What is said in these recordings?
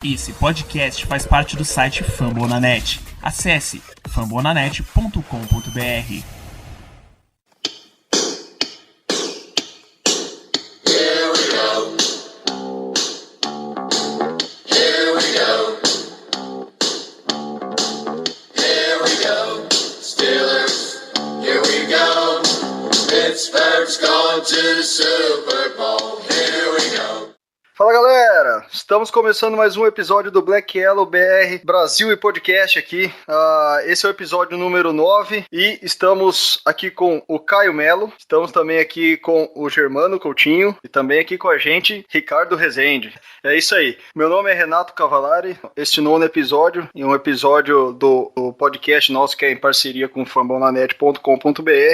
Esse podcast faz parte do site Fambonanet. Acesse fambonanet.com.br. Pittsburgh's going to the Super Bowl. Here we go. Fala galera, estamos começando mais um episódio do Black Yellow BR Brasil e Podcast aqui. Esse é o episódio número 9 e estamos aqui com o Caio Melo, estamos também aqui com o Germano Coutinho e também aqui com a gente, Ricardo Rezende. É isso aí, meu nome é Renato Cavalari, este nono episódio, e um episódio do podcast nosso que é em parceria com fambonanet.com.br.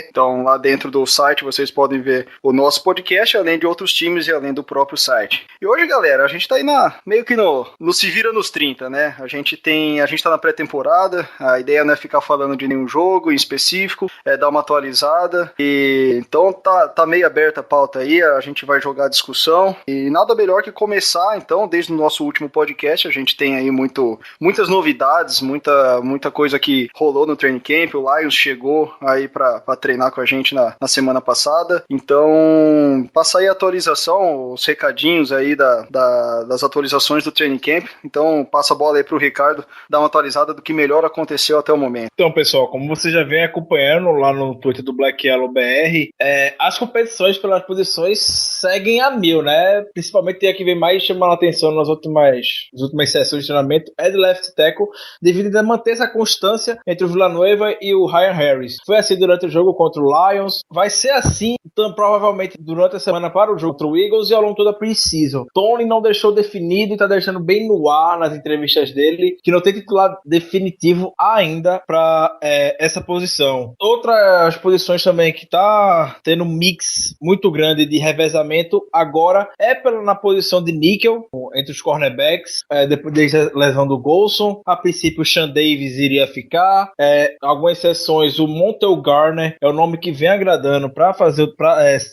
Então lá dentro do site vocês podem ver o nosso podcast, além de outros times e além do próprio site. E hoje, galera, a gente tá aí meio que no se vira nos 30, né? A gente tá na pré-temporada, a ideia não é ficar falando de nenhum jogo em específico, é dar uma atualizada, e então tá meio aberta a pauta aí, a gente vai jogar a discussão, e nada melhor que começar, então, desde o nosso último podcast, a gente tem aí muitas novidades, muita coisa que rolou no training camp, o Lions chegou aí pra treinar com a gente na semana passada, então, passa aí a atualização, os recadinhos aí das atualizações do training camp. Então passa a bola aí pro Ricardo dar uma atualizada do que melhor aconteceu até o momento. Então, pessoal, como você já vem acompanhando lá no Twitter do Black Yellow BR, as competições pelas posições seguem a mil, né? Principalmente tem a que vem mais chamando a atenção nas últimas sessões de treinamento é de left tackle, devido a manter essa constância entre o Villanueva e o Ryan Harris. Foi assim durante o jogo contra o Lions, vai ser assim então, provavelmente durante a semana para o jogo contra o Eagles e ao longo toda a pre-season. Tony não deixou definido e está deixando bem no ar nas entrevistas dele que não tem titular definitivo ainda para essa posição. Outras posições também que está tendo um mix muito grande de revezamento agora é na posição de níquel entre os cornerbacks, depois da lesão do Golson. A princípio o Sean Davis iria ficar, algumas exceções, o Montel Garner é o nome que vem agradando para fazer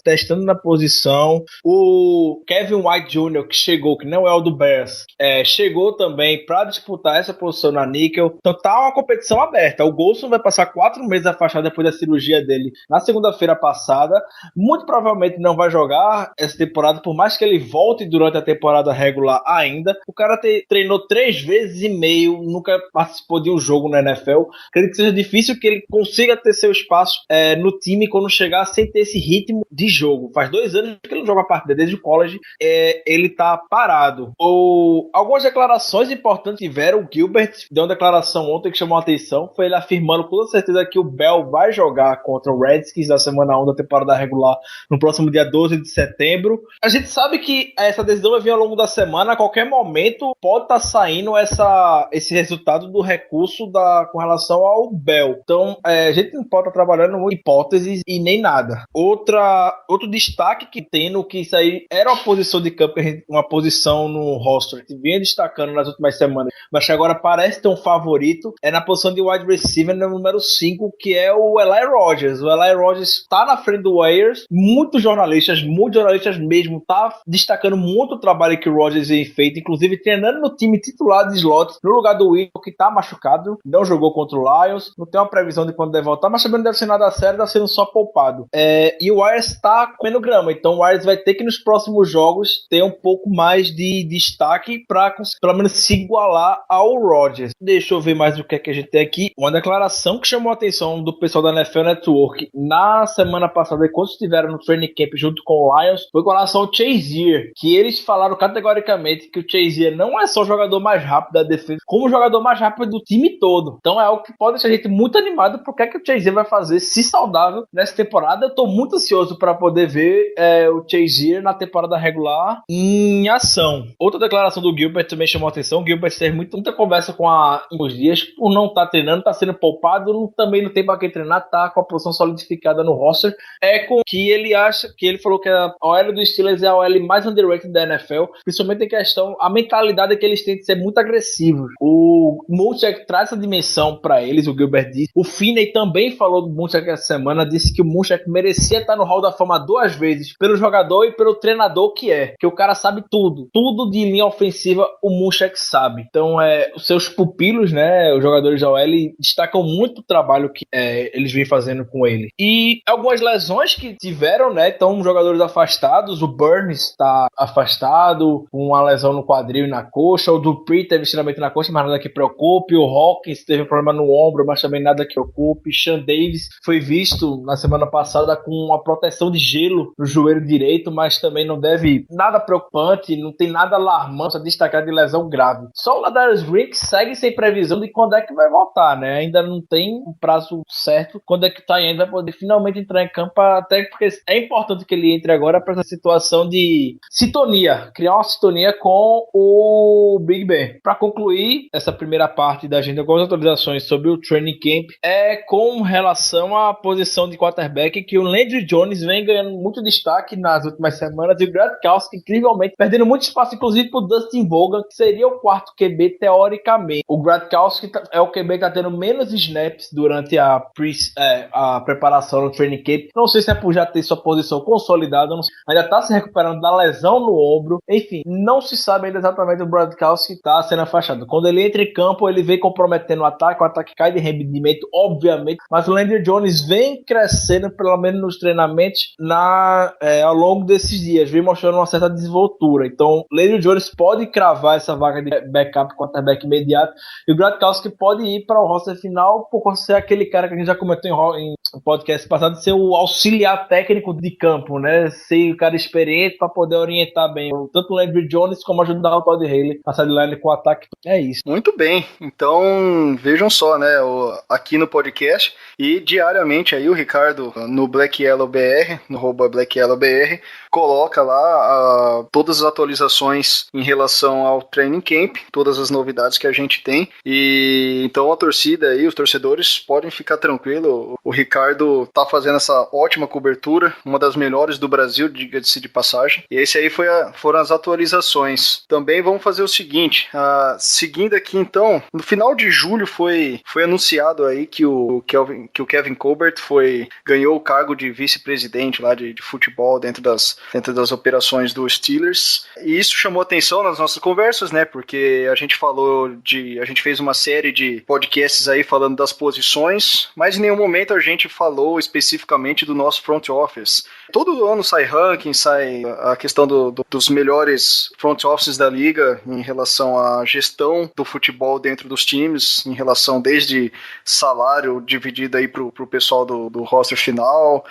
testando na posição. O Kevin White Jr. que chegou, que não é o do Bears, chegou também para disputar essa posição na níquel. Então tá uma competição aberta. O Golson vai passar 4 meses afastado depois da cirurgia dele na segunda-feira passada. Muito provavelmente não vai jogar essa temporada, por mais que ele volte durante a temporada regular ainda. O cara treinou 3 vezes e meio, nunca participou de um jogo na NFL. Acredito que seja difícil que ele consiga ter seu espaço no time quando chegar sem ter esse ritmo de jogo. Faz 2 anos que ele não joga a partida desde o college, ele tá parado. Algumas declarações importantes tiveram. O Gilbert deu uma declaração ontem que chamou a atenção, foi ele afirmando com toda certeza que o Bell vai jogar contra o Redskins na semana 1 da temporada regular no próximo dia 12 de setembro. A gente sabe que essa decisão vai vir ao longo da semana, a qualquer momento pode estar saindo esse resultado do recurso com relação ao Bell. Então a gente não pode estar trabalhando com hipóteses e nem nada. Outro destaque que tem no que isso aí era uma posição de campo, uma posição no roster que vinha destacando nas últimas semanas, mas que agora parece ter um favorito, é na posição de wide receiver no número 5, que é o Eli Rogers. O Eli Rogers está na frente do Warriors, muitos jornalistas mesmo, tá destacando muito o trabalho que o Rogers tem feito, inclusive treinando no time titular de slot, no lugar do Will, que tá machucado, não jogou contra o Lions, não tem uma previsão de quando deve voltar, mas também não deve ser nada sério, tá sendo só poupado. E o Warriors tá comendo grama, então o Warriors vai ter que nos próximos jogos ter um pouco mais de destaque para pelo menos se igualar ao Rodgers. Deixa eu ver mais o que é que a gente tem aqui. Uma declaração que chamou a atenção do pessoal da NFL Network na semana passada, quando estiveram no training camp junto com o Lions, foi com relação ao Chazier, que eles falaram categoricamente que o Chazier não é só o jogador mais rápido da defesa, como o jogador mais rápido do time todo. Então é algo que pode deixar a gente muito animado porque é que o Chazier vai fazer, se saudável, nessa temporada. Eu tô muito ansioso para poder ver o Chazier na temporada regular em ação. Outra declaração do Gilbert também chamou a atenção. O Gilbert teve muita conversa com os dias por não estar treinando, tá sendo poupado, também não tem para quem treinar, tá com a posição solidificada no roster. Com que ele acha, que ele falou que a OL dos Steelers é a OL mais underrated da NFL, principalmente em questão, a mentalidade que eles têm de ser muito agressivos. O Munchak traz essa dimensão para eles, o Gilbert disse. O Finney também falou do Munchak essa semana, disse que o Munchak merecia estar no Hall da Fama 2 vezes, pelo jogador e pelo treinador que o cara sabe tudo tudo de linha ofensiva o Munchak sabe. Então, os seus pupilos, né, os jogadores da OL, destacam muito o trabalho que eles vêm fazendo com ele. E algumas lesões que tiveram, né, então jogadores afastados, o Burns está afastado, com uma lesão no quadril e na coxa, o Dupree teve estiramento na coxa, mas nada que preocupe, o Hawkins teve problema no ombro, mas também nada que preocupe, Sean Davis foi visto na semana passada com uma proteção de gelo no joelho direito, mas também não deve nada preocupante, não tem nada alarmante a destacar de lesão grave. Só o Ladarius Green que segue sem previsão de quando é que vai voltar, né? Ainda não tem um prazo certo quando é que o Tyrande vai poder finalmente entrar em campo, até porque é importante que ele entre agora para essa situação de sintonia, criar uma sintonia com o Big Ben. Para concluir essa primeira parte da agenda com as atualizações sobre o training camp, com relação à posição de quarterback, que o Landry Jones vem ganhando muito destaque nas últimas semanas, e o Gradkowski, incrivelmente, perdendo muito espaço, inclusive para o Dustin Bogan, que seria o quarto QB teoricamente. O Gradkowski é o QB que está tendo menos snaps durante a preparação no training camp. Não sei se é por já ter sua posição consolidada, não sei, ainda está se recuperando da lesão no ombro. Enfim, não se sabe ainda exatamente o Gradkowski está sendo afastado. Quando ele entra em campo, ele vem comprometendo o ataque cai de rendimento, obviamente, mas o Landry Jones vem crescendo, pelo menos nos treinamentos, ao longo desses dias, vem mostrando uma certa desenvoltura. Então, o Landry Jones pode cravar essa vaga de backup quarterback imediato, e o Gradkowski pode ir para o roster final por ser aquele cara que a gente já comentou em podcast passado, de ser o auxiliar técnico de campo, né? Ser o cara experiente para poder orientar bem tanto o Landry Jones como ajudar o Todd Haley a sideline com o ataque. É isso. Muito bem. Então, vejam só, né? Aqui no podcast e diariamente aí o Ricardo no Black Yellow BR, no @BlackYellowBR, coloca lá todas as atualizações em relação ao training camp, todas as novidades que a gente tem. E então a torcida aí, os torcedores podem ficar tranquilo. O Ricardo tá fazendo essa ótima cobertura, uma das melhores do Brasil, diga-se de passagem. E esse aí foram as atualizações. Também vamos fazer o seguinte, seguindo aqui então, no final de julho foi anunciado aí que o Kevin Colbert ganhou o cargo de vice-presidente lá de futebol dentro das operações do Steelers. E isso chamou atenção nas nossas conversas, né? Porque a gente fez uma série de podcasts aí falando das posições, mas em nenhum momento a gente falou especificamente do nosso front office. Todo ano sai ranking, sai a questão dos melhores front offices da liga em relação à gestão do futebol dentro dos times, em relação desde salário dividido aí pro pessoal do roster final,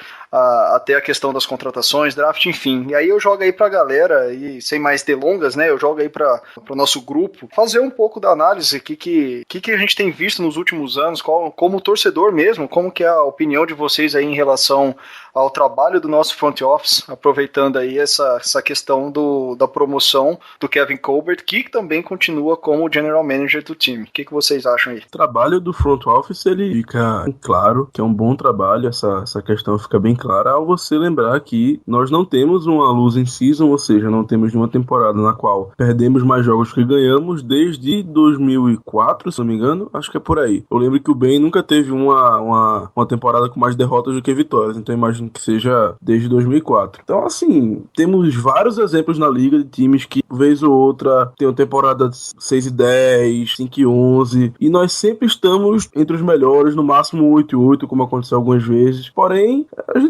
até a questão das contratações, draft, enfim. E aí eu jogo aí pra galera, e sem mais delongas, né, eu jogo aí pro nosso grupo, fazer um pouco da análise, que a gente tem visto nos últimos anos, como torcedor mesmo, como que é a opinião de vocês aí em relação ao trabalho do nosso front office, aproveitando aí essa questão da promoção do Kevin Colbert, que também continua como general manager do time. O que vocês acham aí? O trabalho do front office, ele fica claro que é um bom trabalho, essa questão fica bem clara ao você lembrar que nós não temos uma losing season, ou seja, não temos nenhuma temporada na qual perdemos mais jogos que ganhamos desde 2004, se não me engano, acho que é por aí. Eu lembro que o Ben nunca teve uma temporada com mais derrotas do que vitórias, então imagino que seja desde 2004. Então, assim, temos vários exemplos na liga de times que, vez ou outra, tem uma temporada 6-10, 5-11, e nós sempre estamos entre os melhores, no máximo 8-8, como aconteceu algumas vezes. Porém,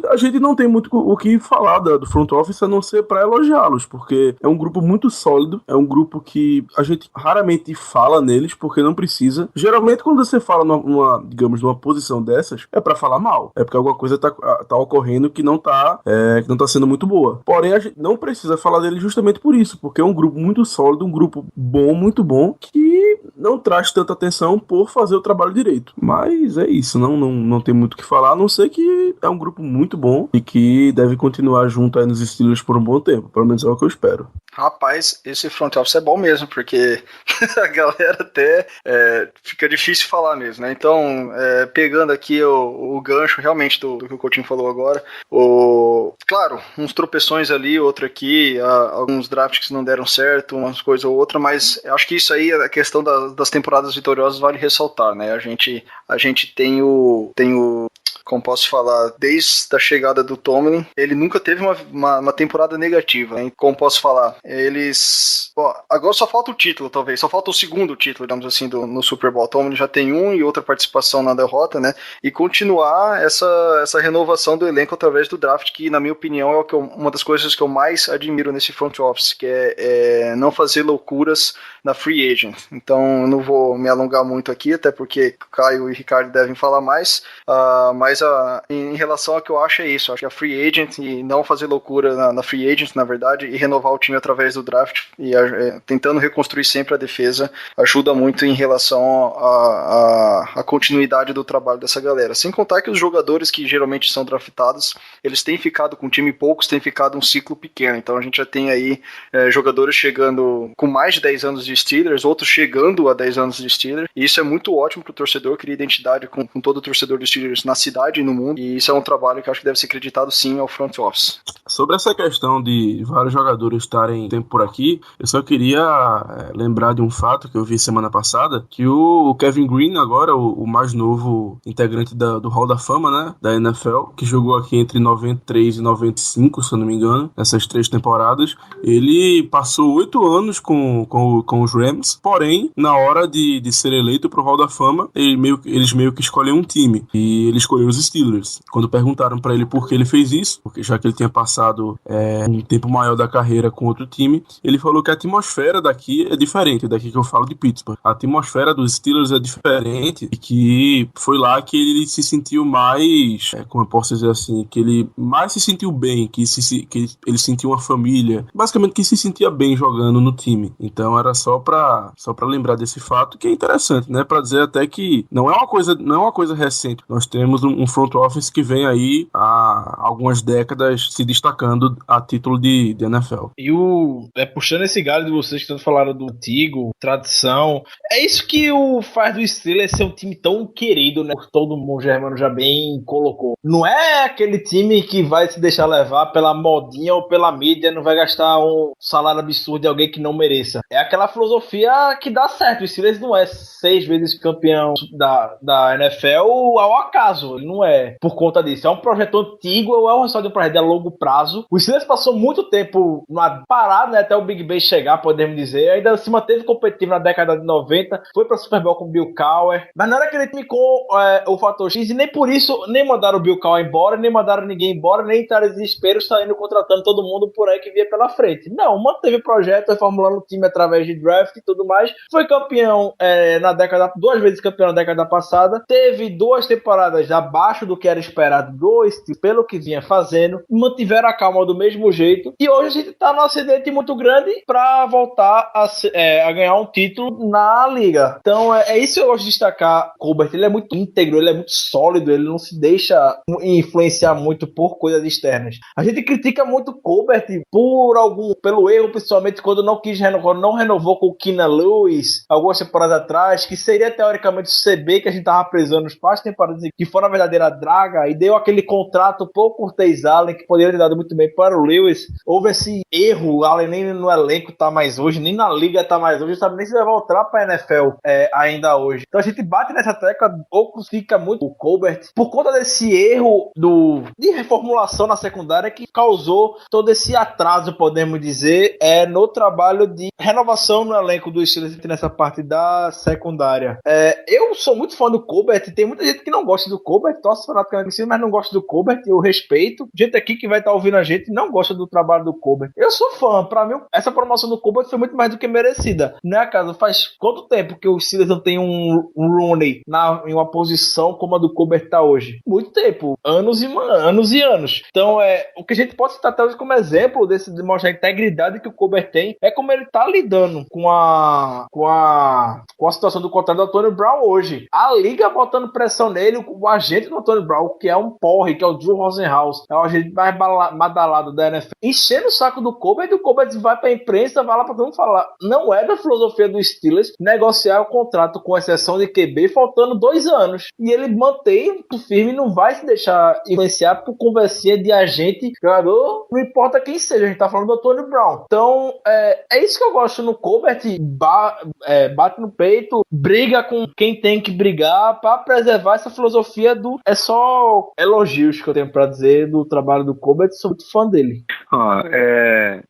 a gente não tem muito o que falar do front office a não ser para elogiá-los, porque é um grupo muito sólido, é um grupo que a gente raramente fala neles, porque não precisa. Geralmente, quando você fala numa posição dessas, é para falar mal, é porque alguma coisa tá ocorrendo que não tá sendo muito boa. Porém, a gente não precisa falar dele justamente por isso, porque é um grupo muito sólido, um grupo bom, muito bom, que não traz tanta atenção por fazer o trabalho direito. Mas é isso, não tem muito o que falar, a não ser que é um grupo muito bom e que deve continuar junto aí nos Steelers por um bom tempo, pelo menos é o que eu espero. Rapaz, esse front office é bom mesmo, porque a galera até fica difícil falar mesmo, né? Então, pegando aqui o gancho realmente do que o Coutinho falou agora, claro, uns tropeções ali, outro aqui, alguns drafts que não deram certo, umas coisas ou outra, mas acho que isso aí, a questão das temporadas vitoriosas vale ressaltar, né? A gente tem o como posso falar, desde a chegada do Tomlin, ele nunca teve uma temporada negativa, hein? Como posso falar, eles... Bom, agora só falta o título, talvez, só falta o segundo título, digamos assim, no Super Bowl. Tomlin já tem um e outra participação na derrota, né? E continuar essa renovação do elenco através do draft, que, na minha opinião, é uma das coisas que eu mais admiro nesse front office, que é não fazer loucuras na free agent. Então, eu não vou me alongar muito aqui, até porque Caio e Ricardo devem falar mais, mas em relação ao que eu acho é isso, acho que a free agent e não fazer loucura na free agent, na verdade, e renovar o time através do draft e tentando reconstruir sempre a defesa, ajuda muito em relação à continuidade do trabalho dessa galera. Sem contar que os jogadores que geralmente são draftados, eles têm ficado com um time, poucos têm ficado um ciclo pequeno, então a gente já tem aí jogadores chegando com mais de 10 anos de Steelers, outros chegando a 10 anos de Steelers, e isso é muito ótimo pro torcedor, cria identidade com todo o torcedor de Steelers na cidade e no mundo, e isso é um trabalho que eu acho que deve ser acreditado sim ao front office. Sobre essa questão de vários jogadores estarem tempo por aqui, eu só queria lembrar de um fato que eu vi semana passada, que o Kevin Green, agora o mais novo integrante do Hall da Fama, né, da NFL, que jogou aqui entre 93 e 95, se eu não me engano, nessas 3 temporadas, ele passou 8 anos com os Rams, porém, na hora de ser eleito pro Hall da Fama, eles meio que escolhem um time, e ele escolheu os Steelers. Quando perguntaram pra ele por que ele fez isso, porque já que ele tinha passado um tempo maior da carreira com outro time, ele falou que a atmosfera daqui é diferente, daqui que eu falo de Pittsburgh. A atmosfera dos Steelers é diferente, e que foi lá que ele se sentiu mais, como eu posso dizer assim, que ele mais se sentiu bem, que ele sentiu uma família, basicamente que se sentia bem jogando no time. Então era só pra lembrar desse fato, que é interessante, né, pra dizer até que não é uma coisa recente. Nós temos um front office que vem aí há algumas décadas se destacando a título de NFL. E puxando esse galho de vocês que tanto falaram do antigo, tradição, é isso que faz do Steelers ser um time tão querido, né? Todo mundo, Germano já bem colocou. Não é aquele time que vai se deixar levar pela modinha ou pela mídia, não vai gastar um salário absurdo de alguém que não mereça. É aquela filosofia que dá certo. O Steelers não é 6 vezes campeão da NFL ao acaso. Ele não é por conta disso. É um projeto antigo, ou é um resultado de um projeto a longo prazo. O Steelers passou muito tempo parado, né, até o Big Ben chegar, podemos dizer. Ainda se manteve competitivo na década de 90. Foi pra Super Bowl com o Bill Cowher. Mas não era aquele time com o fator X. E nem por isso, nem mandaram o Bill Cowher embora, nem mandaram ninguém embora, nem entraram em desespero saindo contratando todo mundo por aí que via pela frente. Não, manteve o projeto, reformulando o time através de draft e tudo mais. Foi campeão na década, 2 vezes campeão na década passada. Teve 2 temporadas abaixo do que era esperado do Steelers, pelo que vinha fazendo. Mantiveram a calma do mesmo jeito. E hoje a gente tá num acidente muito grande pra voltar a ganhar um título na liga. Então é isso que eu gosto de destacar. Colbert, ele é muito íntegro, ele é muito sólido, ele não se deixa influenciar muito por coisas externas. A gente critica muito o Colbert pelo erro, principalmente quando não renovou com o Keenan Lewis algumas temporadas atrás, que seria teoricamente o CB que a gente tava precisando nos passos temporadas, que foi na verdadeira draga, e deu aquele contrato pro Curtis Allen, que poderia ter dado muito bem para o Lewis. Houve esse erro, o Allen nem no elenco tá mais hoje, nem na liga tá mais hoje, sabe nem se vai voltar pra NFL ainda hoje. Então a gente bate nessa tecla, ou crucifica muito o Colbert, por conta desse erro de reformulação na secundária que causou todo esse atraso, podemos dizer, no trabalho de renovação no elenco do Steelers nessa parte da secundária. Eu sou muito fã do Colbert, tem muita gente que não gosta do Colbert, torce fanaticamente, mas não gosta do Colbert, eu respeito. Gente aqui que vai estar ouvindo a gente não gosta do trabalho do Colbert. Eu sou fã, pra mim essa promoção do Colbert foi muito mais do que merecida. Não é acaso, faz quanto tempo que o Steelers não tem um Rooney em uma posição como a do Colbert tá hoje? Muito tempo, anos e anos. Então o que a gente pode citar talvez como exemplo de mostrar a integridade que o Colbert tem, é como ele tá lidando com a situação do contrato do Antonio Brown hoje. A liga botando pressão nele, o agente do Antonio Brown, que é um porre, que é o Drew Rosenhaus, é o agente mais badalado da NFL, enchendo o saco do Colbert, e o Colbert vai pra imprensa, vai lá pra todo mundo falar. Não é da filosofia do Steelers negociar o contrato com exceção de QB faltando 2 anos. E ele mantém o firme, não vai se deixar influenciar por conversinha de agente, jogador, não importa quem seja, a gente tá falando do Antonio Brown. Então, é isso que eu gosto no Colbert, bate no peito peito, briga com quem tem que brigar pra preservar essa filosofia do... É só elogios que eu tenho pra dizer do trabalho do Colbert, sou muito fã dele.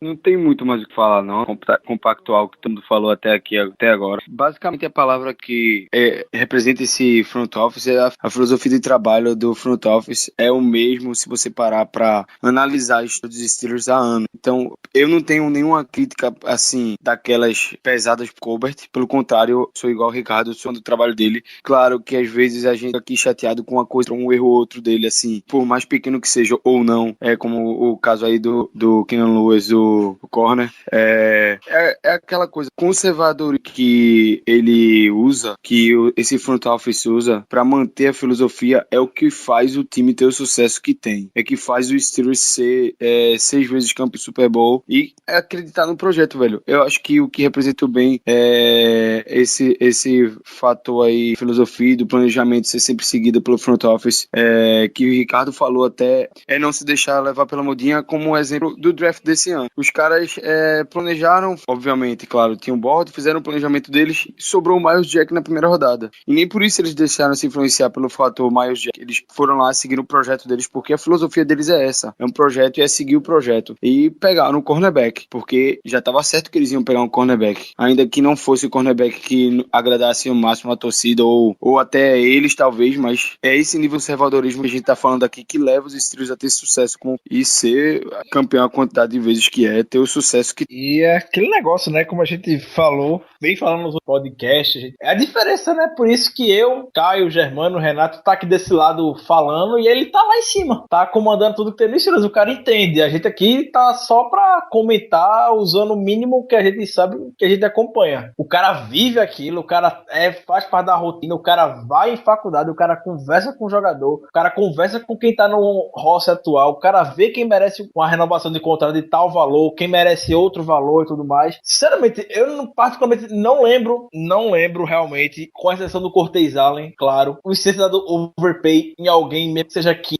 Não tem muito mais o que falar, não. Compactual o que todo mundo falou até agora. Basicamente, a palavra que representa esse front office é a filosofia de trabalho do front office é o mesmo se você parar para analisar os Steelers há anos. Então, eu não tenho nenhuma crítica, assim, daquelas pesadas pro Colbert. Pelo contrário, sou igual ao Ricardo, sou do trabalho dele. Claro que às vezes a gente aqui chateado com uma coisa, um erro ou outro dele, assim, por mais pequeno que seja ou não, como o caso aí do Keanu Lewis, o corner, é aquela coisa conservadora que ele usa, que esse front office usa para manter a filosofia, é o que faz o time ter o sucesso que tem, é que faz o Steelers ser 6 vezes campeão do Super Bowl e acreditar no projeto, velho. Eu acho que o que representou bem esse fator aí, filosofia do planejamento ser sempre seguido pelo front office, que o Ricardo falou até, não se deixar levar pela modinha, como um exemplo do draft desse ano. Os caras planejaram, obviamente, claro, tinham um board, fizeram o planejamento deles, sobrou o Myles Jack na primeira rodada. E nem por isso eles deixaram se influenciar pelo fator Myles Jack. Eles foram lá seguir o projeto deles, porque a filosofia deles é essa. É um projeto e é seguir o projeto. E pegaram um cornerback, porque já estava certo que eles iam pegar um cornerback. Ainda que não fosse o cornerback que agradasse o máximo a torcida, ou até eles, talvez, mas é esse nível de conservadorismo que a gente tá falando aqui que leva os Steelers a ter sucesso e ser campeão a quantidade de vezes que ter o sucesso que... E é aquele negócio, né, como a gente falou, vem falando nos podcasts, é a diferença, né, por isso que eu, Caio, Germano, Renato, tá aqui desse lado falando e ele tá lá em cima, tá comandando tudo que tem no Steelers, o cara entende, a gente aqui tá só pra comentar usando o mínimo que a gente sabe, que a gente acompanha. O cara vive aquilo, o cara faz parte da rotina, o cara vai em faculdade, o cara conversa com o jogador, o cara conversa com quem tá no roster atual, o cara vê quem merece uma renovação de contrato de tal valor, quem merece outro valor e tudo mais. Sinceramente, eu particularmente não lembro realmente, com exceção do Cortez Allen, claro, o licença do overpay em alguém, mesmo que seja aqui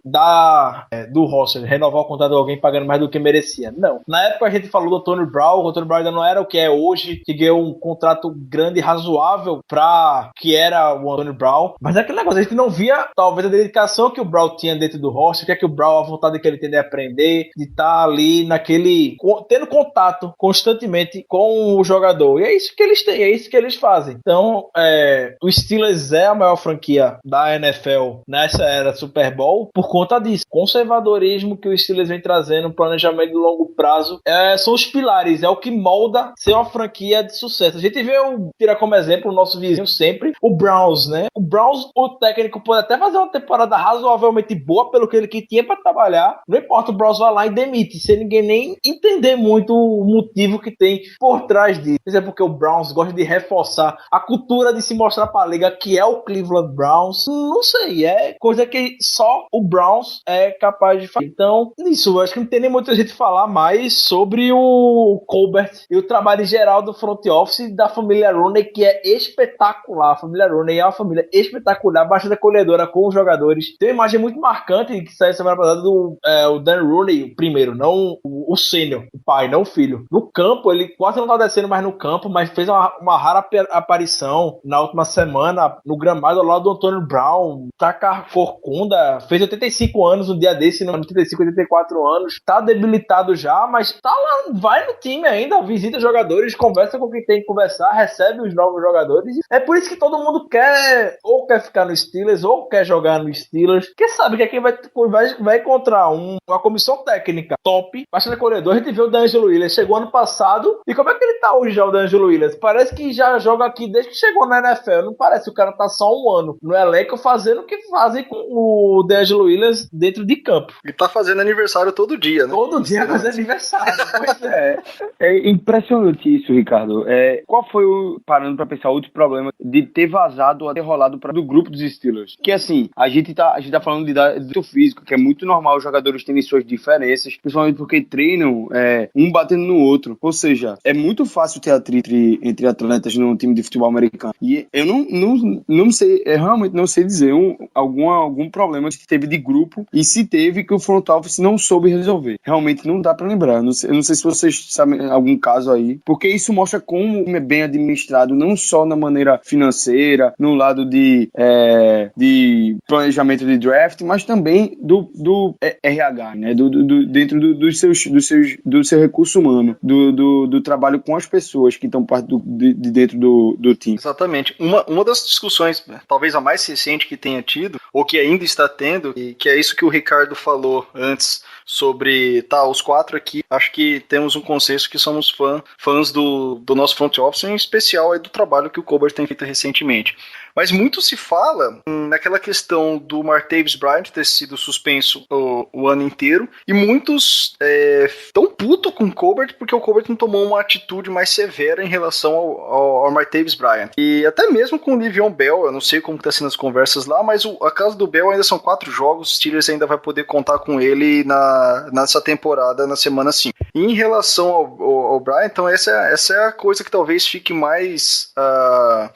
do roster, renovar o contrato de alguém pagando mais do que merecia. Não. Na época a gente falou do Tony Brown, o Tony Brown ainda não era o que é hoje, que ganhou um contrato grande e razoável pra que era o Tony Brown, mas é aquele negócio, a gente não via talvez a dedicação que o Brown tinha dentro do roster, que o Brown, a vontade que ele tem de aprender, de estar ali tendo contato constantemente com o jogador, e é isso que eles têm, é isso que eles fazem. Então, o Steelers é a maior franquia da NFL nessa era Super Bowl por conta disso, conservadorismo que o Steelers vem trazendo, planejamento de longo prazo, são os pilares, é o que molda ser uma franquia de sucesso. A gente vê, tira como exemplo o nosso vizinho sempre, o Browns, né? O Browns, o técnico pode até fazer uma temporada razoavelmente boa pelo que ele tinha para trabalhar, não importa, o Browns vai lá e demite, sem ninguém nem entender muito o motivo que tem por trás disso. Isso é porque o Browns gosta de reforçar a cultura de se mostrar para a liga que é o Cleveland Browns. Não sei, é coisa que só o Browns é capaz de fazer. Então, nisso, eu acho que não tem nem muita gente falar mais sobre o Colbert e o trabalho geral do front office da família Rooney, que é espetacular. A família Rooney é uma família espetacular, bastante acolhedora com os jogadores. Tem uma imagem muito marcante que saiu semana passada do Dan Rooney, o primeiro, não o sênior, o pai, não o filho. No campo, ele quase não tá descendo mais no campo, mas fez uma rara aparição na última semana no gramado ao lado do Antônio Brown, taca corcunda, fez 85 anos no dia desse, não, 85, 84 anos, tá debilitado já, mas tá lá, vai no time ainda, visita os jogadores, conversa com quem tem que conversar, recebe os novos jogadores. É por isso que todo mundo quer ficar no Steelers, ou quer jogar no Steelers, porque sabe que quem vai encontrar uma comissão técnica top, bastante acolhedor. A gente viu o D'Angelo Williams, chegou ano passado, e como é que ele tá hoje já, o D'Angelo Williams? Parece que já joga aqui desde que chegou na NFL, não parece que o cara tá só um ano no elenco fazendo o que fazem com o D'Angelo Williams dentro de campo. E tá fazendo aniversário todo dia, né? Todo dia fazendo aniversário, pois é. É impressionante isso, Ricardo. Qual foi parando pra pensar, outro problema de ter vazado ou ter rolado do grupo dos Steelers? Que assim, a gente tá falando do físico, que é muito normal os jogadores terem suas diferenças, principalmente porque treinam um batendo no outro. Ou seja, é muito fácil ter atrito entre atletas no time de futebol americano. E eu não sei, realmente não sei dizer algum problema que teve de grupo, e se teve, que o front office não soube resolver. Realmente não dá pra lembrar. Eu não sei se vocês sabem algum caso aí, porque isso mostra como é bem administrado, não não só na maneira financeira, no lado de planejamento de draft, mas também do RH, né? Dentro do seu recurso humano, do trabalho com as pessoas que estão parte de dentro do time. Exatamente. Uma das discussões, talvez a mais recente que tenha tido, ou que ainda está tendo, e que é isso que o Ricardo falou antes, sobre, os 4 aqui, acho que temos um consenso que somos fãs do nosso front office, em especial aí do trabalho que o Colbert tem feito recentemente. Mas muito se fala naquela questão do Martavis Bryant ter sido suspenso o ano inteiro, e muitos estão putos com o Colbert porque o Colbert não tomou uma atitude mais severa em relação ao Martavis Bryant. E até mesmo com o Le'Veon Bell, eu não sei como está sendo as conversas lá, mas a caso do Bell ainda são 4 jogos, o Steelers ainda vai poder contar com ele nessa temporada, na semana 5. E em relação ao Bryant, então essa é a coisa que talvez fique mais,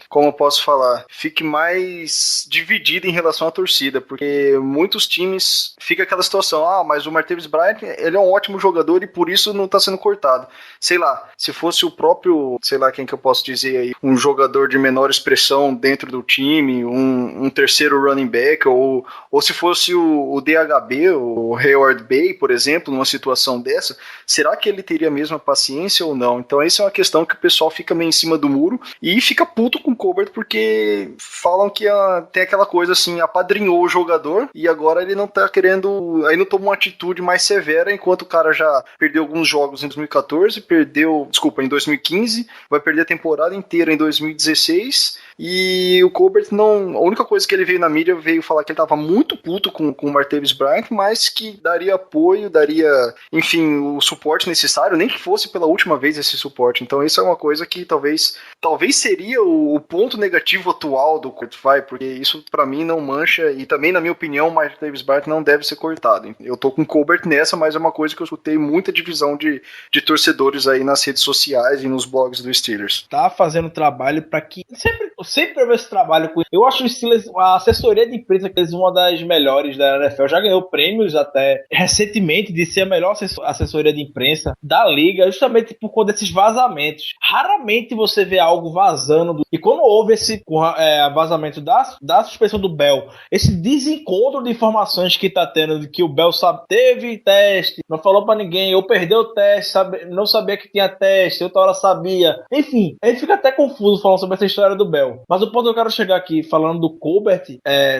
como eu posso falar, fique mais dividida em relação à torcida, porque muitos times fica aquela situação, mas o Martavis Bryant, ele é um ótimo jogador e por isso não está sendo cortado. Sei lá, se fosse o próprio, sei lá quem que eu posso dizer aí, um jogador de menor expressão dentro do time, um terceiro running back, ou se fosse o DHB, o Hayward Bay, por exemplo, numa situação dessa, será que ele teria a mesma paciência ou não? Então essa é uma questão que o pessoal fica meio em cima do muro e fica puto com o Colbert porque falam que tem aquela coisa assim, apadrinhou o jogador e agora ele não tá querendo, aí não toma uma atitude mais severa, enquanto o cara já perdeu alguns jogos em 2014, em 2015, vai perder a temporada inteira em 2016, e o Colbert a única coisa que ele veio na mídia, veio falar que ele tava muito puto com o Martavis Bryant, mas que daria apoio, enfim, o suporte necessário, nem que fosse pela última vez esse suporte. Então isso é uma coisa que talvez seria o ponto negativo atual do Colbert, porque isso pra mim não mancha, e também na minha opinião o Martavis Bryant não deve ser cortado. Eu tô com o Colbert nessa, mas é uma coisa que eu escutei muita divisão de torcedores aí nas redes sociais e nos blogs do Steelers. Tá fazendo trabalho pra que... Eu sempre vejo esse trabalho com... Eu acho o Steelers, a assessoria de imprensa, que eles uma das melhores da NFL, já ganhou prêmios até recentemente de ser a melhor assessoria de imprensa da liga, justamente por conta desses vazamentos. Raramente você vê algo vazando. E quando houve esse vazamento da suspensão do Bell, esse desencontro de informações que tá tendo, de que o Bell teve teste, não falou pra ninguém, ou perdeu o teste, não sabia que tinha teste, outra hora sabia. Enfim, a gente fica até confuso falando sobre essa história do Bell. Mas o ponto que eu quero chegar aqui, falando do Colbert,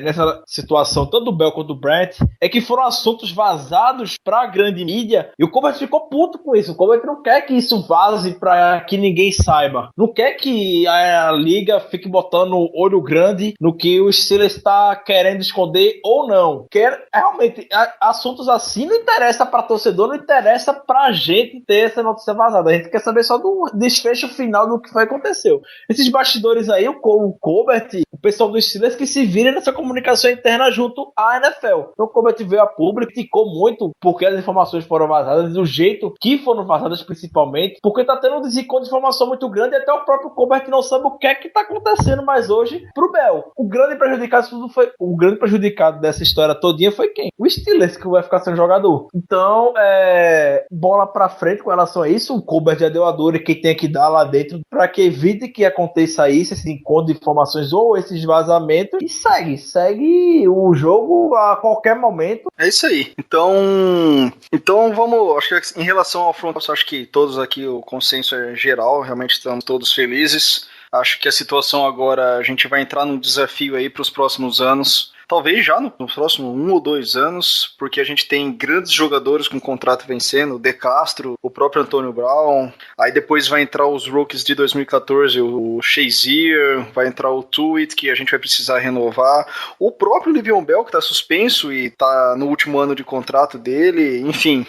nessa situação, tanto do Bell quanto do Bryant, é que foram assuntos vazados pra grande mídia, e o Colbert ficou puto com isso. O Colbert não quer que isso vaze pra que ninguém saiba. Não quer que a liga fique botando olho grande no que o Steelers está querendo esconder ou não. Realmente, assuntos assim não interessa pra torcedor, não interessa pra gente ter essa notícia vazada. A gente quer saber só do desfecho final do que foi aconteceu. Esses bastidores aí, o Colbert, o pessoal do Steelers que se vira nessa comunicação interna junto à NFL. Então o Colbert veio a público, criticou muito porque as informações foram vazadas, do jeito que foram vazadas principalmente, porque tá tendo um desencontro de informação muito grande, e até o próprio Colbert não sabe o que é que tá acontecendo mais hoje pro Bell. O grande prejudicado dessa história todinha foi quem? O Steelers, que vai ficar sem jogador. Então, bola pra frente com relação a isso. O Colbert já deu a dor e quem tem que dar lá dentro pra que evite que aconteça isso, esse encontro de informações ou esses vazamentos, e segue o jogo a qualquer momento. É isso aí. Então vamos, acho que em relação ao front, acho que todos aqui, o consenso é geral, realmente estamos todos felizes. Acho que a situação agora, a gente vai entrar num desafio aí para os próximos anos. Talvez já no próximo 1 ou 2 anos, porque a gente tem grandes jogadores com contrato vencendo, o De Castro, o próprio Antônio Brown, aí depois vai entrar os rookies de 2014, o Shazier, vai entrar o Tuitt, que a gente vai precisar renovar, o próprio Le'Veon Bell, que está suspenso e está no último ano de contrato dele, enfim,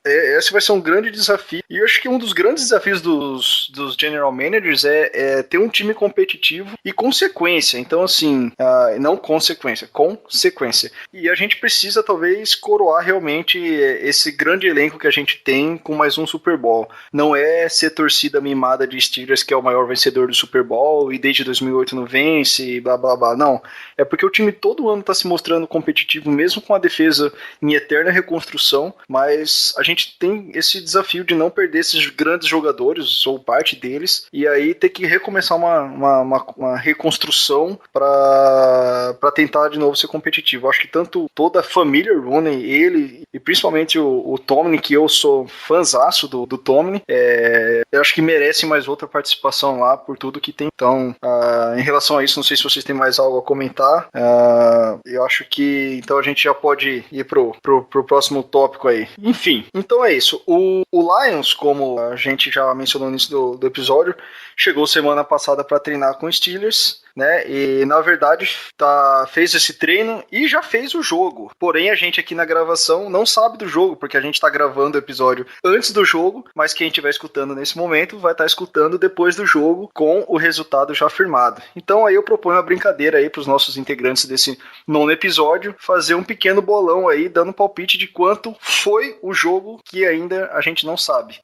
esse vai ser um grande desafio, e eu acho que um dos grandes desafios dos general managers é ter um time competitivo e consequência, então assim, não consequência consequência. E a gente precisa, talvez, coroar realmente esse grande elenco que a gente tem com mais um Super Bowl. Não é ser torcida mimada de Steelers, que é o maior vencedor do Super Bowl, e desde 2008 não vence, e blá blá blá. Não. É porque o time todo ano está se mostrando competitivo, mesmo com a defesa em eterna reconstrução, mas a gente tem esse desafio de não perder esses grandes jogadores, ou parte deles, e aí ter que recomeçar uma reconstrução para tentar de novo ser competitivo. Acho que tanto toda a família Rooney, ele e principalmente o Tomlin, que eu sou fãzaço do Tomlin, eu acho que merece mais outra participação lá por tudo que tem. Então, em relação a isso, não sei se vocês têm mais algo a comentar. Eu acho que então a gente já pode ir pro próximo tópico aí. Enfim, então é isso. O Lions, como a gente já mencionou no início do episódio, chegou semana passada para treinar com os Steelers, né? E na verdade fez esse treino e já fez o jogo. Porém, a gente aqui na gravação não sabe do jogo, porque a gente está gravando o episódio antes do jogo, mas quem estiver escutando nesse momento vai estar escutando depois do jogo com o resultado já firmado. Então aí eu proponho uma brincadeira aí para os nossos integrantes desse 9º episódio, fazer um pequeno bolão aí, dando palpite de quanto foi o jogo que ainda a gente não sabe.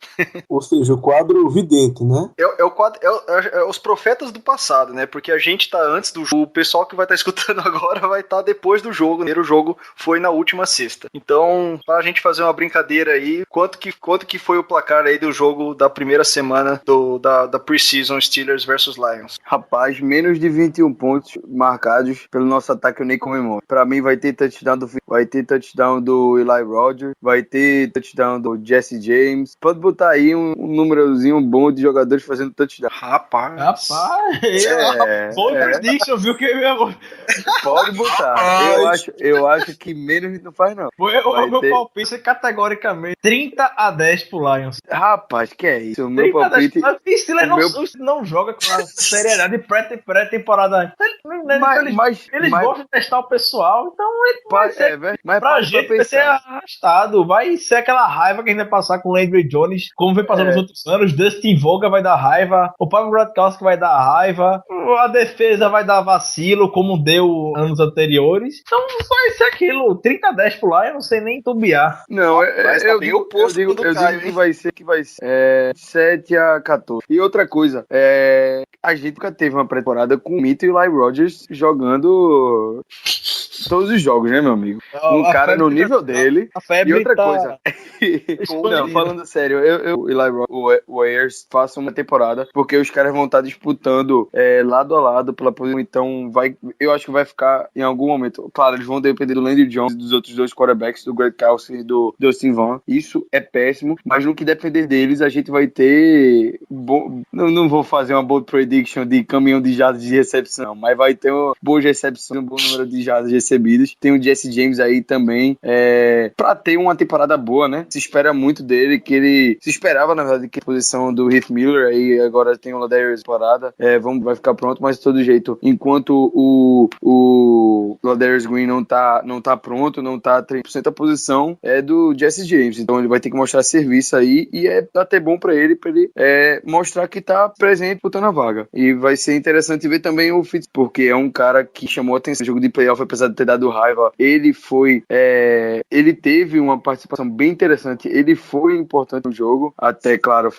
Ou seja, o quadro vidente, né? É os profetas do passado, né? Porque a gente tá antes do jogo, o pessoal que vai estar escutando agora vai estar depois do jogo. O primeiro jogo foi na última sexta. Então, pra gente fazer uma brincadeira aí, quanto que foi o placar aí do jogo da primeira semana da Pre-Season Steelers versus Lions? Rapaz, menos de 21 pontos marcados pelo nosso ataque, eu nem comemoro. Pra mim vai ter touchdown do Eli Rogers, vai ter touchdown do Jesse James. Pode botar aí um númerozinho bom de jogadores fazendo touchdown. Rapaz, boa prediction, viu que pode botar. Eu acho que menos não faz não. O meu palpite é categoricamente 30-10 pro Lions. Rapaz, que é isso? O meu palpite... O Steelers não joga com a seriedade pré-temporada. Eles gostam de testar o pessoal, então pra gente vai ser arrastado. Vai ser aquela raiva que a gente vai passar com o Landry Jones, como vem passando nos outros anos. Dustin Voga vai dar raiva, o Pavel Gronkowski vai dar raiva, a defesa vai dar vacilo, como deu anos anteriores. Então vai ser aquilo, 30-10 pro Lions, não sei nem tubiar. Não, eu digo que vai ser 7-14. E outra coisa, a gente nunca teve uma pré-temporada com o Mito e o Eli Rogers jogando todos os jogos, né, meu amigo? Um cara no nível dele. A febre e outra tá coisa. Não, falando sério, o Eli Rogers, o Ayers façam uma temporada, porque os caras vão estar disputando lado a lado pela posição, então eu acho que vai ficar em algum momento. Claro, eles vão depender do Landry Jones e dos outros dois quarterbacks, do Greg Kelsey e do Dustin Vaughn. Isso é péssimo, mas no que depender deles, a gente vai ter... Não vou fazer uma bold prediction de caminhão de jardas de recepção, mas vai ter uma boa recepção, um bom número de jardas recebidas. Tem o Jesse James aí também, pra ter uma temporada boa, né? Se espera muito dele, que ele se esperava, na verdade, que a posição do Heath Miller, aí agora tem o Ladarius temporada, vai ficar pronto, mas de todo jeito, enquanto o Ladarius Green não tá pronto, não tá 100%, a posição é do Jesse James, então ele vai ter que mostrar serviço aí, e até bom pra ele mostrar que tá presente botando a vaga, e vai ser interessante ver também o Fitz, porque é um cara que chamou atenção no jogo de playoff, apesar de ter dado raiva, ele teve uma participação bem interessante, ele foi importante no jogo, até, claro,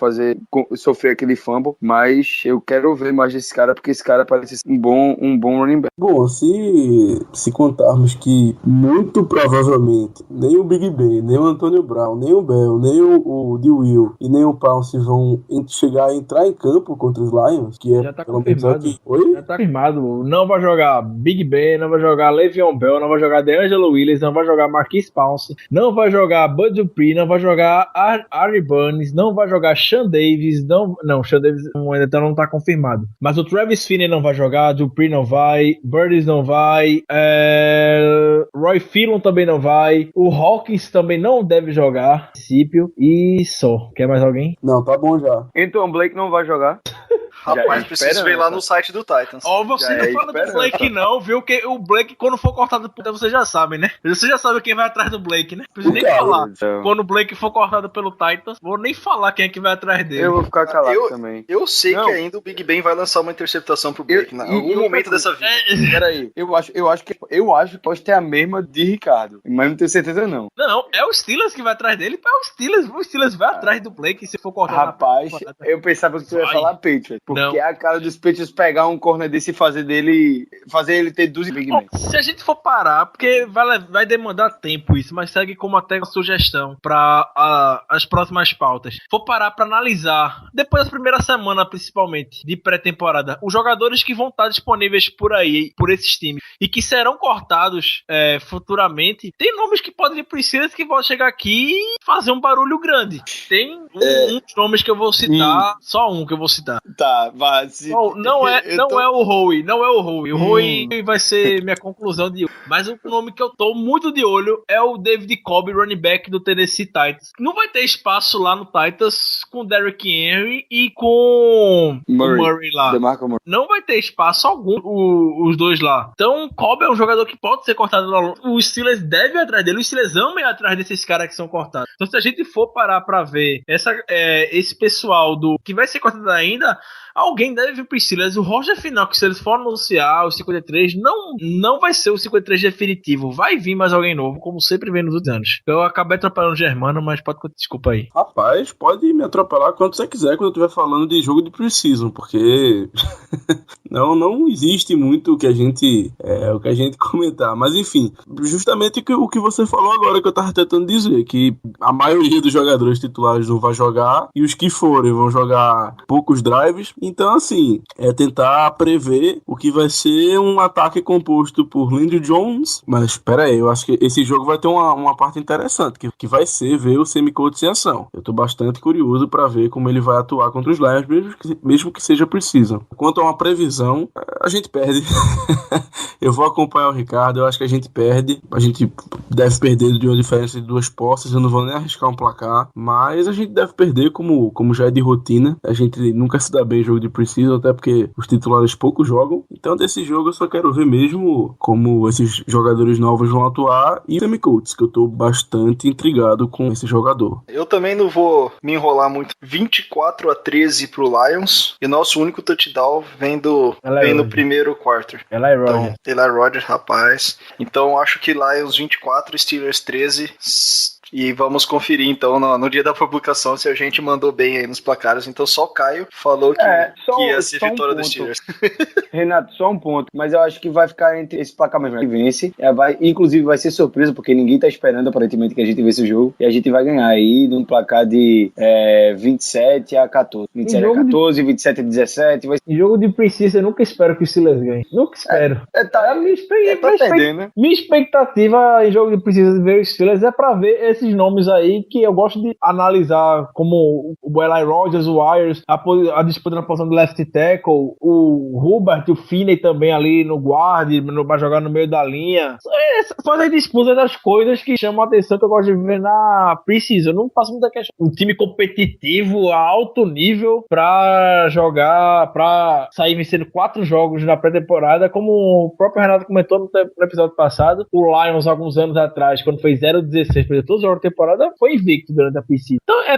sofrer aquele fumble, mas eu quero ver mais desse cara, porque esse cara parece ser um bom running back. Bom, se contarmos que muito provavelmente nem o Big Ben, nem o Antonio Brown, nem o Bell, nem o DeWill e nem o Pounce vão chegar a entrar em campo contra os Lions, que já tá confirmado. Já tá confirmado. Não vai jogar Big Ben, não vai jogar Le'Veon Bell, não vai jogar DeAngelo Williams, não vai jogar Marquise Pouncey, não vai jogar Bud Dupree, não vai jogar Ari Burns, não vai jogar Sean Davis, Sean Davis ainda não tá confirmado. Mas o Travis Finney não vai jogar, Dupree não vai, Burns não vai, Roy Philon também não vai, o Hawkins também não deve jogar, princípio, e só. Quer mais alguém? Não, tá bom já. Então Blake não vai jogar. Rapaz, preciso ver lá no site do Titans. Ó, você não fala do Blake não, viu? Que o Blake, quando for cortado pelo Titans, vocês já sabem, né? Você já sabe quem vai atrás do Blake, né? Não precisa nem falar. Quando o Blake for cortado pelo Titans, vou nem falar quem é que vai atrás dele. Eu vou ficar calado também. Eu sei que ainda o Big Ben vai lançar uma interceptação pro Blake em algum momento dessa vida. Peraí, eu acho que pode ter a mesma de Ricardo, mas não tenho certeza não. Não, é o Steelers que vai atrás dele, o Steelers vai atrás do Blake se for cortado. Rapaz, eu pensava que você ia falar Patriots, porque é a cara dos Patriots pegar um corner desse e fazer ele ter 12 Big Ben. Se a gente for parar, porque vai demandar tempo isso, mas segue como até uma sugestão para as próximas pautas. For parar para analisar, depois da primeira semana principalmente, de pré-temporada, os jogadores que vão estar disponíveis por aí, por esses times, e que serão cortados futuramente, tem nomes que podem ir pro Steelers que vão chegar aqui e fazer um barulho grande. Tem uns nomes que eu vou citar, só um que eu vou citar. Tá, vai. Não é o Howie. O Howie vai ser minha conclusão de hoje. Mas o nome que eu tô muito de olho é o David Cobb, running back do Tennessee Titans. Não vai ter espaço lá no Titans com o Derrick Henry e com o Murray lá. Não vai ter espaço algum os dois lá. Então, Cobb é um jogador que pode ser cortado lá. O Steelers deve ir atrás dele. O Steelers ama ir atrás desses caras que são cortados. Então, se a gente for parar pra ver esse pessoal que vai ser cortado ainda, alguém deve vir pro Steelers. O roster final, que se eles for anunciar o 53, não vai ser o 53 definitivo. Vai vir mais alguém novo, como sempre vem nos últimos anos. Eu acabei atrapalhando o Germano, mas desculpa aí. Rapaz, pode me atropelar quando você quiser, quando eu estiver falando de jogo de Precision, porque não existe muito o que a gente comentar. Mas enfim, justamente o que você falou agora, que eu tava tentando dizer, que a maioria dos jogadores titulares não vai jogar, e os que forem vão jogar poucos drives. Então, assim, é tentar prever o que vai ser um ataque composto por Landry Jones. Mas, pera aí, eu acho que esse jogo vai ter uma parte interessante, que vai ser ver o Sammy Coates em ação. Eu tô bastante curioso pra ver como ele vai atuar contra os Lions, mesmo que seja preciso. Quanto a uma previsão, a gente perde. Eu vou acompanhar o Ricardo, eu acho que a gente perde. A gente deve perder de uma diferença de 2 posses, eu não vou nem arriscar um placar, mas a gente deve perder como já é de rotina. A gente nunca se dá bem em jogo de Precision, até porque os titulares pouco jogam. Então, desse jogo eu só quero ver mesmo como esses jogadores novos vão atuar e o Sammy Coates, que eu tô bastante intrigado com esse jogador. Eu também não vou me enrolar muito. 24-13 pro Lions, e nosso único touchdown vem no primeiro quarter. Eli Rogers, rapaz. Então, acho que Lions 24, Steelers 13. E vamos conferir, então, no dia da publicação, se a gente mandou bem aí nos placares. Então, só o Caio falou que ia ser vitória dos Steelers. Renato, só um ponto. Mas eu acho que vai ficar entre esse placar mesmo. Que vence. Inclusive, vai ser surpresa, porque ninguém tá esperando, aparentemente, que a gente vença o jogo. E a gente vai ganhar aí num placar de 27-14. 27-14, 27-17. Em jogo de Precision, eu nunca espero que o Steelers ganhe. Nunca espero. Minha expectativa em jogo de Precision de ver os Steelers é pra ver esses nomes aí que eu gosto de analisar, como o Eli Rogers, o Wires, a disputa na posição do left tackle, o Hubert, o Finney também ali no guard, vai jogar no meio da linha. São as disputas das coisas que chamam a atenção, que eu gosto de ver na Precision. Eu não faço muita questão. Um time competitivo a alto nível pra jogar, pra sair vencendo 4 jogos na pré-temporada, como o próprio Renato comentou no episódio passado. O Lions, alguns anos atrás, quando fez 0-16, perdeu todos os jogos da temporada, foi invicto durante a Precision. Então é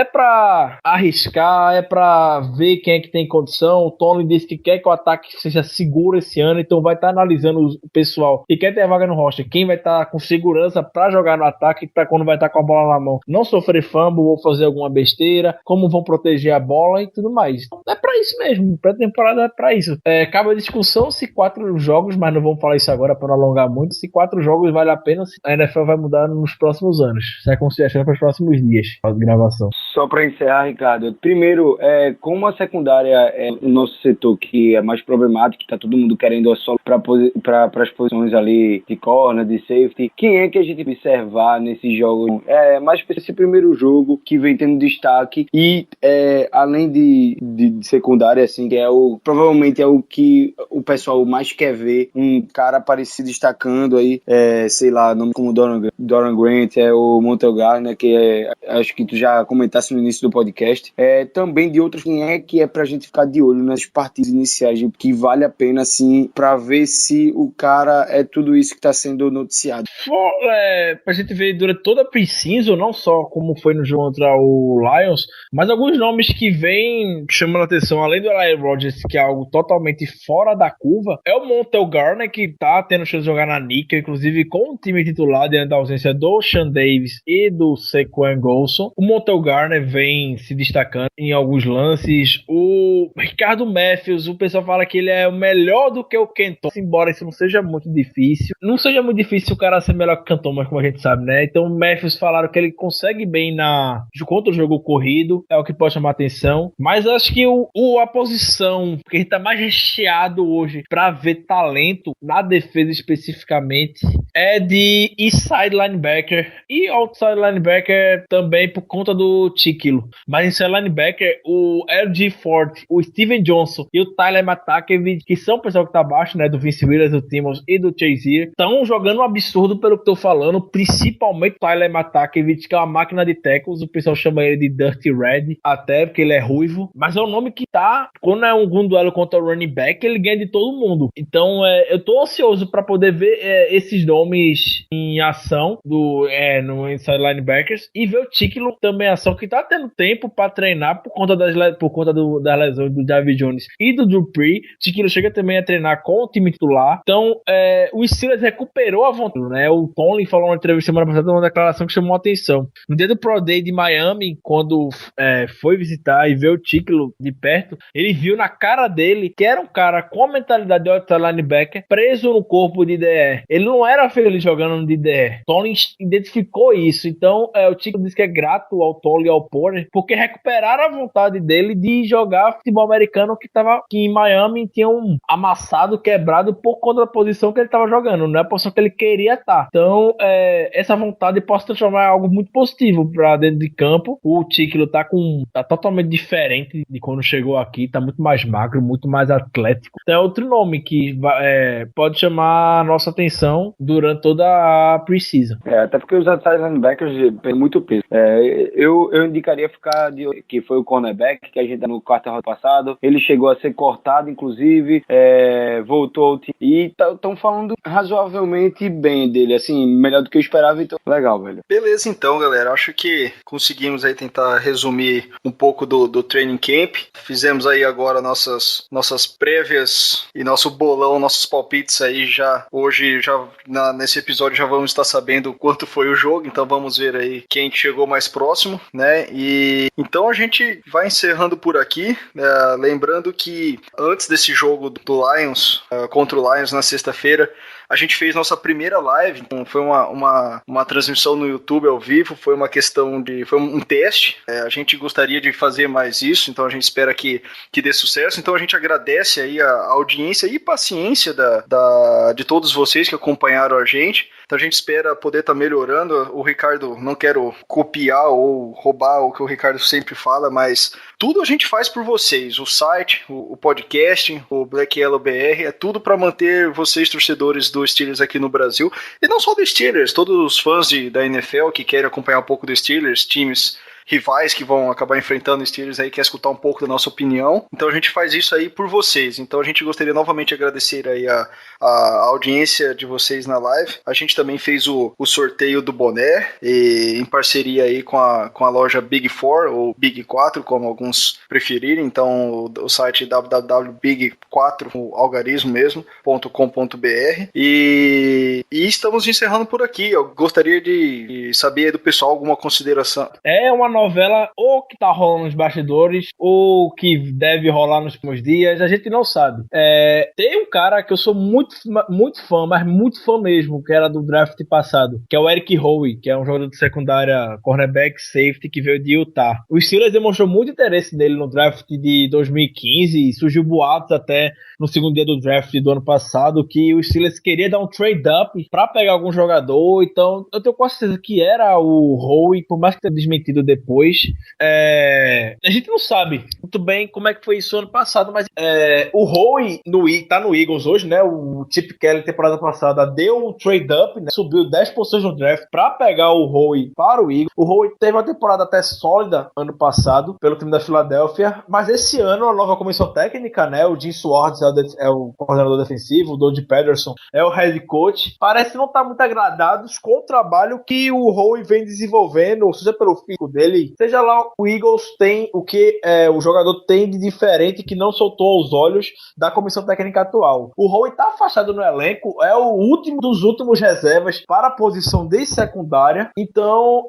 pra arriscar, é pra ver quem é que tem condição. O Tony disse que quer que o ataque seja seguro esse ano, então vai estar analisando o pessoal e quer ter a vaga no roster, quem vai estar com segurança pra jogar no ataque, pra quando vai estar com a bola na mão não sofrer fumble ou fazer alguma besteira, como vão proteger a bola e tudo mais. Então, é pra isso mesmo, pré-temporada é pra isso. Cabe a discussão se 4 jogos, mas não vamos falar isso agora pra não alongar muito, se 4 jogos vale a pena, se a NFL vai mudar nos próximos anos. Isso é consideração para os próximos dias de gravação. Só para encerrar, Ricardo, primeiro, como a secundária é o nosso setor que é mais problemático, que tá todo mundo querendo solo para as posições ali de corner, de safety, quem é que a gente observar nesses jogos? Mais esse primeiro jogo que vem tendo destaque e além de secundária, assim, que provavelmente é o que o pessoal mais quer ver, um cara aparecer destacando aí, sei lá, nome como Doran Grant, é o Montelgar, né, acho que tu já comentasse no início do podcast, também de outros, quem é que é pra gente ficar de olho nas partidas iniciais, que vale a pena, assim, pra ver se o cara é tudo isso que tá sendo noticiado. Pra gente ver durante toda a pre-season, não só como foi no jogo contra o Lions, mas alguns nomes que vêm chamando a atenção, além do Aaron Rodgers, que é algo totalmente fora da curva, é o Montel Garner, que tá tendo chance de jogar na níquel, inclusive com o time titular, diante da ausência do Sean Davis e do Saquon Golson. O Montel Garner vem se destacando em alguns lances. O Ricardo Matthews, o pessoal fala que ele é o melhor do que o Kenton, embora isso não seja muito difícil. Não seja muito difícil o cara ser melhor que o Kenton, mas como a gente sabe, né? Então o Matthews falaram que ele consegue bem contra o jogo corrido, é o que pode chamar atenção. Mas eu acho que a posição que a gente tá mais recheado hoje pra ver talento na defesa especificamente é de inside linebacker e outside linebacker também por conta do Tiquilo. Mas inside linebacker, o LG Ford, o Steven Johnson e o Tyler Matakevich, que são o pessoal que tá abaixo, né, do Vince Williams, do Timmons e do Chazier, estão jogando um absurdo pelo que tô falando, principalmente o Tyler Matakevich, que é uma máquina de tackles. O pessoal chama ele de Dirty Red, até porque ele é ruivo, mas é um nome que tá, quando é algum duelo contra o running back, ele ganha de todo mundo. Então eu tô ansioso pra poder ver esses nomes em ação no inside linebackers e ver o Tiquilo também em ação, que tá tendo tempo pra treinar por conta das lesões do David Jones e do Drew Pree. O Tiquilo chega também a treinar com o time titular. Então o Steelers recuperou a vontade, né? O Tomlin falou na entrevista semana passada uma declaração que chamou a atenção. No dia do Pro Day de Miami, quando foi visitar e ver o Tiquilo de perto, ele viu na cara dele que era um cara com a mentalidade de outside linebacker preso no corpo de DE. Ele não era feliz jogando no DE. Tomlin identificou isso. Então o Tiquilo disse que é grato ao Tomlin e ao Porter porque recuperaram a vontade dele de jogar futebol americano que em Miami tinham amassado, quebrado por conta da posição que ele estava jogando, não é a posição que ele queria estar. Então essa vontade pode transformar em algo muito positivo para dentro de campo. O Tiquilo tá totalmente diferente de quando chegou aqui, tá muito mais magro, muito mais atlético. Então é outro nome que pode chamar a nossa atenção durante toda a pre-season. Até porque os outside linebackers têm muito peso. Eu indicaria ficar que foi o cornerback que a gente no quarto round passado. Ele chegou a ser cortado, inclusive, voltou ao time e estão falando razoavelmente bem dele, assim, melhor do que eu esperava. Então, legal, velho. Beleza, então, galera. Acho que conseguimos aí tentar resumir um pouco do training camp. Fizemos aí agora nossas prévias e nosso bolão, nossos palpites aí hoje nesse episódio já vamos estar sabendo quanto foi o jogo, então vamos ver aí quem chegou mais próximo, né? E então a gente vai encerrando por aqui, lembrando que antes desse jogo do Lions, contra o Lions na sexta-feira, a gente fez nossa primeira live, então foi uma transmissão no YouTube ao vivo, foi um teste, a gente gostaria de fazer mais isso, então a gente espera que dê sucesso. Então a gente agradece aí a audiência e paciência de todos vocês que acompanharam a gente. Então a gente espera poder estar melhorando. O Ricardo, não quero copiar ou roubar o que o Ricardo sempre fala, mas tudo a gente faz por vocês. O site, o podcast, o Black Yellow BR, é tudo para manter vocês, torcedores do Steelers aqui no Brasil. E não só do Steelers, todos os fãs da NFL que querem acompanhar um pouco do Steelers, times rivais que vão acabar enfrentando os Steelers aí, quer escutar um pouco da nossa opinião. Então a gente faz isso aí por vocês. Então a gente gostaria novamente de agradecer aí a audiência de vocês na live. A gente também fez o sorteio do boné em parceria aí com a loja Big 4 ou Big 4, como alguns preferirem. Então o site www.big4, o algarismo mesmo.com.br. E estamos encerrando por aqui. Eu gostaria de saber do pessoal alguma consideração. É uma novela ou que tá rolando nos bastidores ou que deve rolar nos próximos dias, a gente não sabe. Tem um cara que eu sou muito fã, mas muito fã mesmo, que era do draft passado, que é o Eric Howe, que é um jogador de secundária, cornerback, safety, que veio de Utah. O Steelers demonstrou muito interesse nele no draft de 2015 e surgiu boatos até no segundo dia do draft do ano passado que o Steelers queria dar um trade-up pra pegar algum jogador. Então eu tenho quase certeza que era o Howe, por mais que tenha desmentido depois, depois. A gente não sabe muito bem como é que foi isso ano passado, mas o Howie tá no Eagles hoje, né? O Chip Kelly, temporada passada, deu um trade-up, né? Subiu 10 posições no draft pra pegar o Howie para o Eagles. O Howie teve uma temporada até sólida ano passado pelo time da Filadélfia, mas esse ano a nova comissão técnica, né? O Jim Swartz é o coordenador defensivo, o Doug Pederson é o head coach. Parece não estar muito agradados com o trabalho que o Howie vem desenvolvendo, seja pelo físico dele, seja lá o Eagles tem o que o jogador tem de diferente que não soltou aos olhos da comissão técnica atual. O Howie está afastado no elenco, é o último dos últimos reservas para a posição de secundária. Então,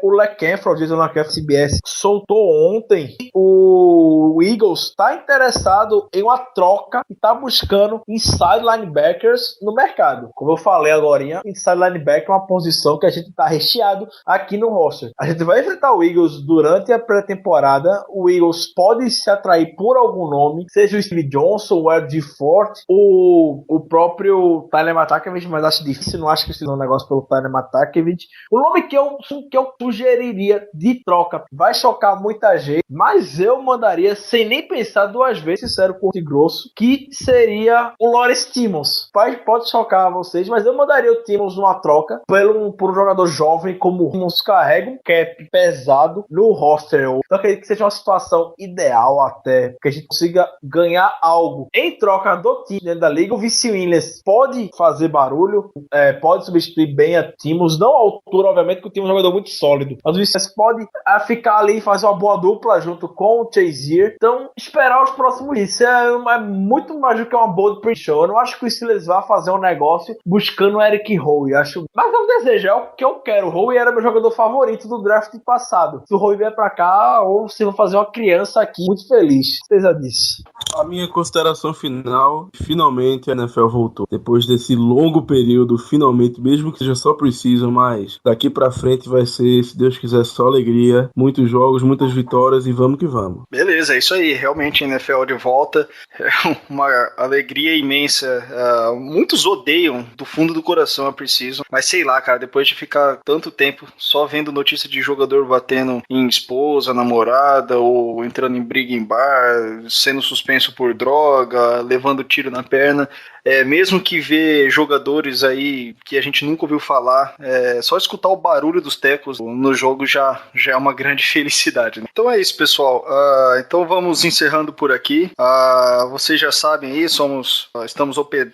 o LeCanfro, o Jason LeCanfro, CBS, soltou ontem. O Eagles está interessado em uma troca e está buscando inside linebackers no mercado. Como eu falei agora, inside linebacker é uma posição que a gente está recheado aqui no roster. A gente vai enfrentar o Eagles durante a pré-temporada. O Eagles pode se atrair por algum nome, seja o Steve Johnson, o Ed Ford, o próprio Tyler Matakevich, mas acho difícil, não acho que esse é um negócio pelo Tyler Matakevich. O nome que eu sugeriria de troca vai chocar muita gente, mas eu mandaria, sem nem pensar duas vezes, sincero, curto e grosso, que seria o Lawrence Timmons. Pode chocar vocês, mas eu mandaria o Timmons numa troca por um jogador jovem como o Timmons carrega um cap pesado no roster. Então eu acredito que seja uma situação ideal até, que a gente consiga ganhar algo em troca do time dentro da liga. O Vince Williams pode fazer barulho, pode substituir bem a Timmons, não à altura, obviamente, que o Timmons é um jogador muito sólido, mas o Vince Williams pode ficar ali e fazer uma boa dupla junto com o Chazier. Então, esperar os próximos dias. Isso é muito mais do que uma boa pre-show. Eu não acho que o Steelers vá fazer um negócio buscando o Eric Howe. Mas é um desejo, é o que eu quero. O Howe era meu jogador favorito do draft passado. Se o Howe vier pra cá, ou se vou fazer uma criança aqui, muito feliz. Certeza disso. A minha consideração final, finalmente a NFL voltou. Depois desse longo período, finalmente, mesmo que seja só pre-season, mas daqui pra frente vai ser, se Deus quiser, só alegria. Muitos jogos, muitas vitórias e vamos que vamos. Beleza, é isso aí. Realmente a NFL de volta é uma alegria imensa. Muitos odeiam do fundo do coração a pre-season, mas sei lá, cara, depois de ficar tanto tempo só vendo notícia de jogador batendo em esposa, namorada, ou entrando em briga em bar, sendo suspenso por droga, levando tiro na perna, mesmo que ver jogadores aí que a gente nunca ouviu falar, só escutar o barulho dos tecos no jogo já é uma grande felicidade, né? Então é isso, pessoal. Então vamos encerrando por aqui. Vocês já sabem aí, estamos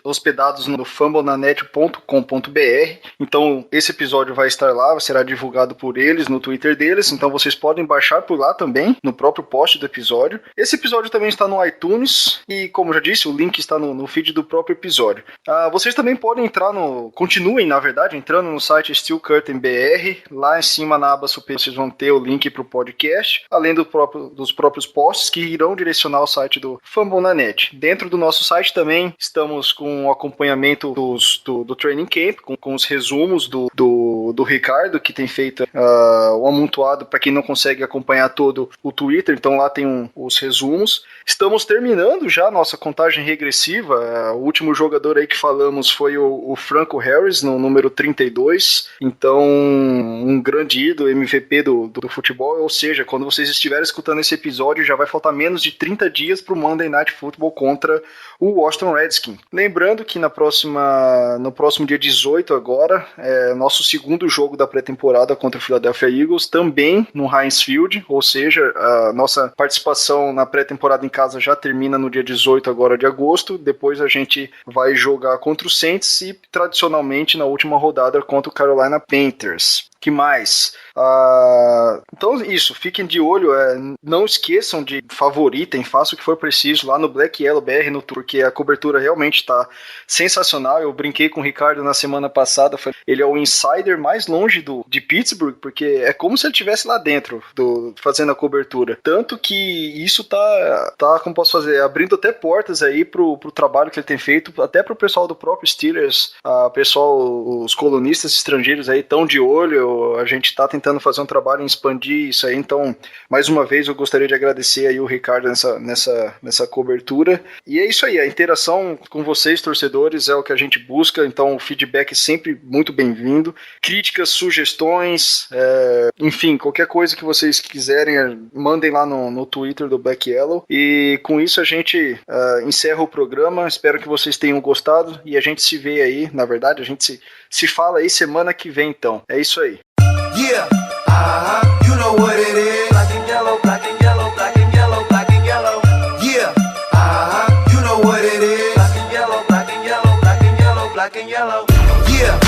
hospedados no fumblenanet.com.br. Então esse episódio vai estar lá, será divulgado por eles no Twitter deles, então vocês podem baixar por lá também, no próprio post do episódio. Esse episódio também está no iTunes e, como já disse, o link está no feed do próprio episódio. Vocês também podem continuem, na verdade, entrando no site Steel Curtain BR. Lá em cima na aba superior vocês vão ter o link para o podcast, além dos próprios posts que irão direcionar o site do Fumble na Net. Dentro do nosso site também estamos com o acompanhamento do Training Camp, com os resumos do Ricardo, que tem feito o amontoado para quem não consegue acompanhar todo o Twitter, então lá tem os resumos. Estamos terminando já a nossa contagem regressiva. O último jogador aí que falamos foi o Franco Harris, no número 32. Então, um grande ídolo, MVP do futebol. Ou seja, quando vocês estiverem escutando esse episódio, já vai faltar menos de 30 dias para o Monday Night Football contra o Washington Redskins. Lembrando que no próximo dia 18 agora, nosso segundo jogo da pré-temporada contra o Philadelphia Eagles, também no Heinz Field, ou seja, a nossa participação na pré-temporada em casa já termina no dia 18 agora de agosto. Depois a gente vai jogar contra o Saints e, tradicionalmente, na última rodada contra o Carolina Panthers. Que mais? Então isso, fiquem de olho, não esqueçam de favoritem, façam o que for preciso lá no Black Yellow BR no Tour, porque a cobertura realmente está sensacional. Eu brinquei com o Ricardo na semana passada, ele é o insider mais longe de Pittsburgh, porque é como se ele estivesse lá dentro fazendo a cobertura, tanto que isso tá como posso fazer, abrindo até portas aí pro trabalho que ele tem feito, até pro pessoal do próprio Steelers, os colunistas estrangeiros aí estão de olho. A gente tá tentando fazer um trabalho em expandir isso aí, então, mais uma vez, eu gostaria de agradecer aí o Ricardo nessa cobertura. E é isso aí, a interação com vocês, torcedores, é o que a gente busca, então o feedback é sempre muito bem-vindo. Críticas, sugestões, enfim, qualquer coisa que vocês quiserem, mandem lá no Twitter do Black Yellow. E com isso a gente encerra o programa, espero que vocês tenham gostado e a gente se vê aí, na verdade, a gente se fala aí semana que vem, então. É isso aí. Yeah, you know what it is. Black and yellow, black and yellow, black and yellow, black and yellow. Yeah, you know what it is. Black and yellow, black and yellow, black and yellow, black and yellow. Yeah,